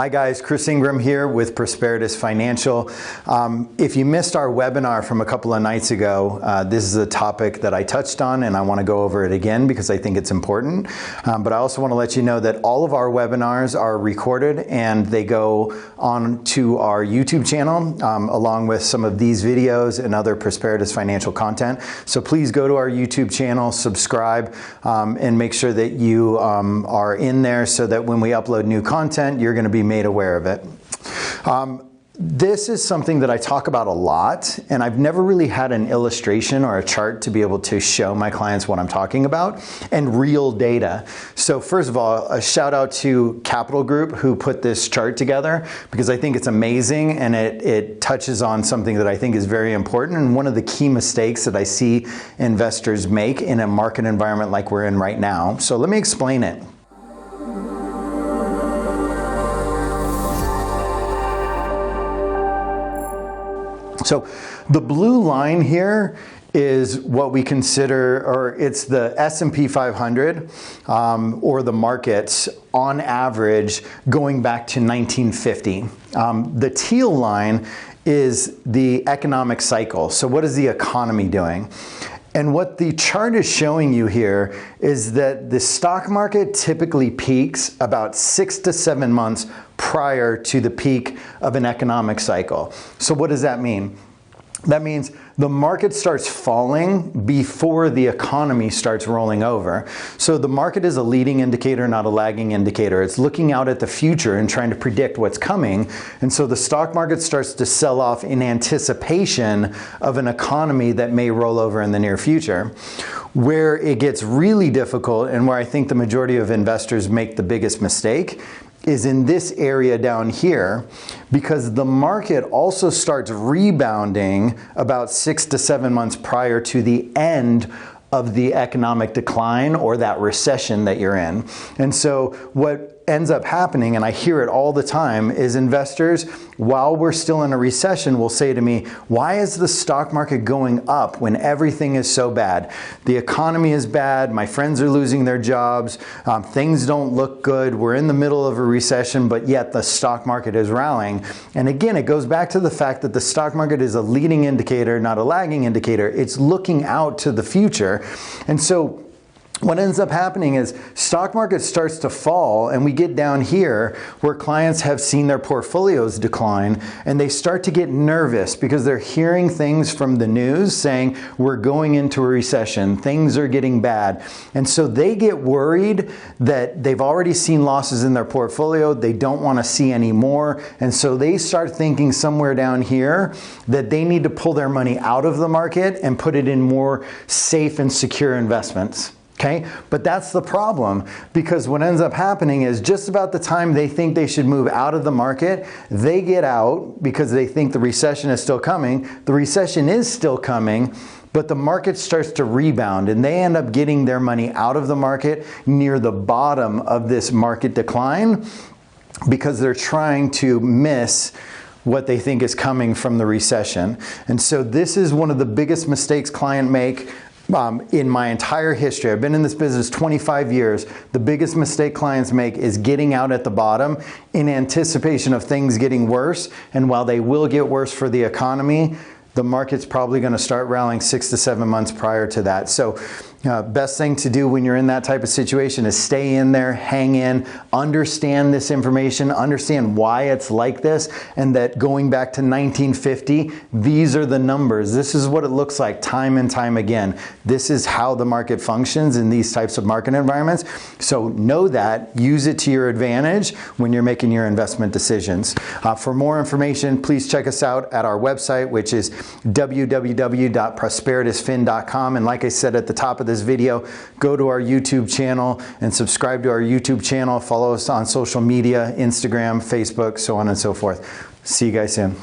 Hi guys, Chris Ingram here with Prosperitas Financial. If you missed our webinar from a couple of nights ago, this is a topic that I touched on and I want to go over it again because I think it's important. But I also want to let you know that all of our webinars are recorded and they go on to our YouTube channel along with some of these videos and other Prosperitas Financial content. So please go to our YouTube channel, subscribe, and make sure that you are in there so that when we upload new content, you're going to be made aware of it. This is something that I talk about a lot, and I've never really had an illustration or a chart to be able to show my clients what I'm talking about, and real data. So first of all, a shout out to Capital Group who put this chart together because I think it's amazing and it touches on something that I think is very important and one of the key mistakes that I see investors make in a market environment like we're in right now. So let me explain it. So the blue line here is what we consider, or it's the S&P 500 or the markets on average going back to 1950. The teal line is the economic cycle. So what is the economy doing? And what the chart is showing you here is that the stock market typically peaks about 6 to 7 months prior to the peak of an economic cycle. So what does that mean? That means the market starts falling before the economy starts rolling over. So the market is a leading indicator, not a lagging indicator. It's looking out at the future and trying to predict what's coming. And so the stock market starts to sell off in anticipation of an economy that may roll over in the near future. Where it gets really difficult and where I think the majority of investors make the biggest mistake is in this area down here, because the market also starts rebounding about 6 to 7 months prior to the end of the economic decline or that recession that you're in. And so what ends up happening, and I hear it all the time, is investors, while we're still in a recession, will say to me, why is the stock market going up when everything is so bad? The economy is bad, my friends are losing their jobs, things don't look good, we're in the middle of a recession, but yet the stock market is rallying. And again, it goes back to the fact that the stock market is a leading indicator, not a lagging indicator. It's looking out to the future. And so what ends up happening is stock market starts to fall and we get down here where clients have seen their portfolios decline and they start to get nervous because they're hearing things from the news saying we're going into a recession, things are getting bad. And so they get worried that they've already seen losses in their portfolio, they don't want to see any more. And so they start thinking somewhere down here that they need to pull their money out of the market and put it in more safe and secure investments. Okay, but that's the problem, because what ends up happening is just about the time they think they should move out of the market, they get out because they think the recession is still coming. The recession is still coming, but the market starts to rebound and they end up getting their money out of the market near the bottom of this market decline because they're trying to miss what they think is coming from the recession. And so this is one of the biggest mistakes clients make. In my entire history, I've been in this business 25 years, the biggest mistake clients make is getting out at the bottom in anticipation of things getting worse. And while they will get worse for the economy, the market's probably going to start rallying 6 to 7 months prior to that. So best thing to do when you're in that type of situation is stay in there, hang in, understand this information, understand why it's like this, and that going back to 1950, these are the numbers. This is what it looks like time and time again. This is how the market functions in these types of market environments. So know that, use it to your advantage when you're making your investment decisions. For more information, please check us out at our website, which is www.prosperitasfin.com. And like I said at the top of this video, go to our YouTube channel and subscribe to our YouTube channel. Follow us on social media, Instagram, Facebook, so on and so forth. See you guys soon.